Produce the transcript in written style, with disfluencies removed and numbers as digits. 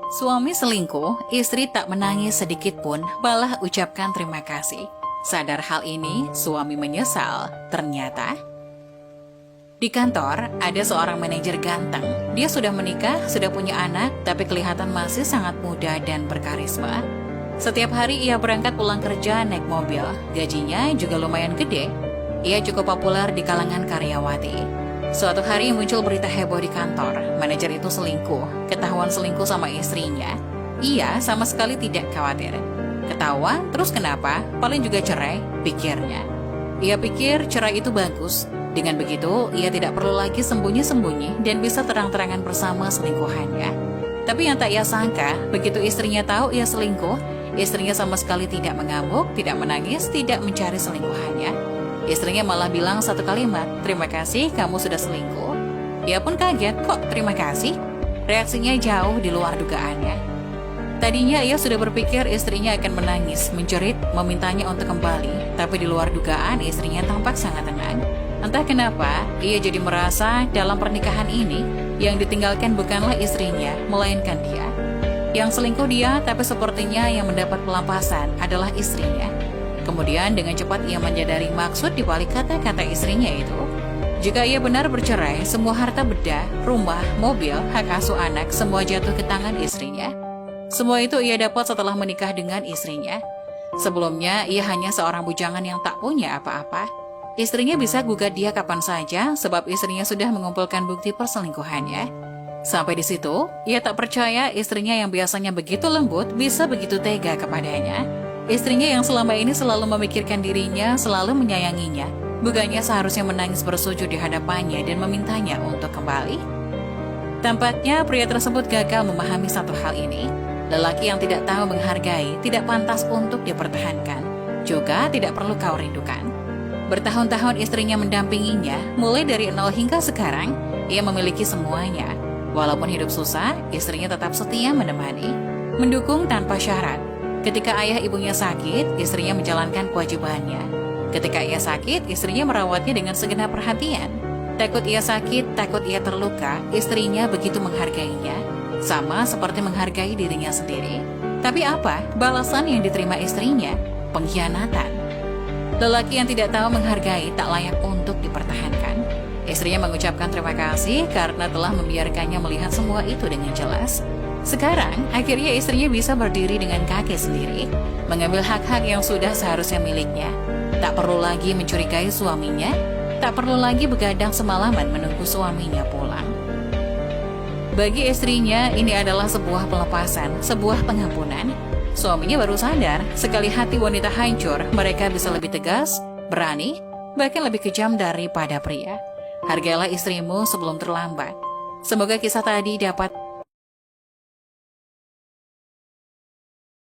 Suami selingkuh, istri tak menangis sedikit pun, malah ucapkan terima kasih. Sadar hal ini, suami menyesal. Ternyata di kantor ada seorang manajer ganteng. Dia sudah menikah, sudah punya anak, tapi kelihatan masih sangat muda dan berkarisma. Setiap hari ia berangkat pulang kerja naik mobil, gajinya juga lumayan gede. Ia cukup populer di kalangan karyawati. Suatu hari muncul berita heboh di kantor, manajer itu selingkuh, ketahuan selingkuh sama istrinya. Ia sama sekali tidak khawatir. Ketahuan, terus kenapa? Paling juga cerai, pikirnya. Ia pikir cerai itu bagus. Dengan begitu, ia tidak perlu lagi sembunyi-sembunyi dan bisa terang-terangan bersama selingkuhannya. Tapi yang tak ia sangka, begitu istrinya tahu ia selingkuh, istrinya sama sekali tidak mengamuk, tidak menangis, tidak mencari selingkuhannya. Istrinya malah bilang satu kalimat, "Terima kasih kamu sudah selingkuh." Ia pun kaget, kok terima kasih? Reaksinya jauh di luar dugaannya. Tadinya ia sudah berpikir istrinya akan menangis, menjerit, memintanya untuk kembali. Tapi di luar dugaan istrinya tampak sangat tenang. Entah kenapa, ia jadi merasa dalam pernikahan ini, yang ditinggalkan bukanlah istrinya, melainkan dia. Yang selingkuh dia, tapi sepertinya yang mendapat pelepasan adalah istrinya. Kemudian dengan cepat ia menyadari maksud di balik kata-kata istrinya itu. Jika ia benar bercerai, semua harta benda, rumah, mobil, hak asuh anak, semua jatuh ke tangan istrinya. Semua itu ia dapat setelah menikah dengan istrinya. Sebelumnya, ia hanya seorang bujangan yang tak punya apa-apa. Istrinya bisa gugat dia kapan saja sebab istrinya sudah mengumpulkan bukti perselingkuhannya. Sampai di situ, ia tak percaya istrinya yang biasanya begitu lembut bisa begitu tega kepadanya. Istrinya yang selama ini selalu memikirkan dirinya, selalu menyayanginya, bukannya seharusnya menangis bersujud di hadapannya dan memintanya untuk kembali. Tampaknya pria tersebut gagal memahami satu hal ini. Lelaki yang tidak tahu menghargai tidak pantas untuk dipertahankan, juga tidak perlu kau rindukan. Bertahun-tahun istrinya mendampinginya, mulai dari nol hingga sekarang, ia memiliki semuanya. Walaupun hidup susah, istrinya tetap setia menemani, mendukung tanpa syarat. Ketika ayah ibunya sakit, istrinya menjalankan kewajibannya. Ketika ia sakit, istrinya merawatnya dengan segenap perhatian. Takut ia sakit, takut ia terluka, istrinya begitu menghargainya. Sama seperti menghargai dirinya sendiri. Tapi apa balasan yang diterima istrinya? Pengkhianatan. Lelaki yang tidak tahu menghargai tak layak untuk dipertahankan. Istrinya mengucapkan terima kasih karena telah membiarkannya melihat semua itu dengan jelas. Sekarang, akhirnya istrinya bisa berdiri dengan kaki sendiri, mengambil hak-hak yang sudah seharusnya miliknya. Tak perlu lagi mencurigai suaminya, tak perlu lagi begadang semalaman menunggu suaminya pulang. Bagi istrinya, ini adalah sebuah pelepasan, sebuah pengampunan. Suaminya baru sadar, sekali hati wanita hancur, mereka bisa lebih tegas, berani, bahkan lebih kejam daripada pria. Hargailah istrimu sebelum terlambat. Semoga kisah tadi dapat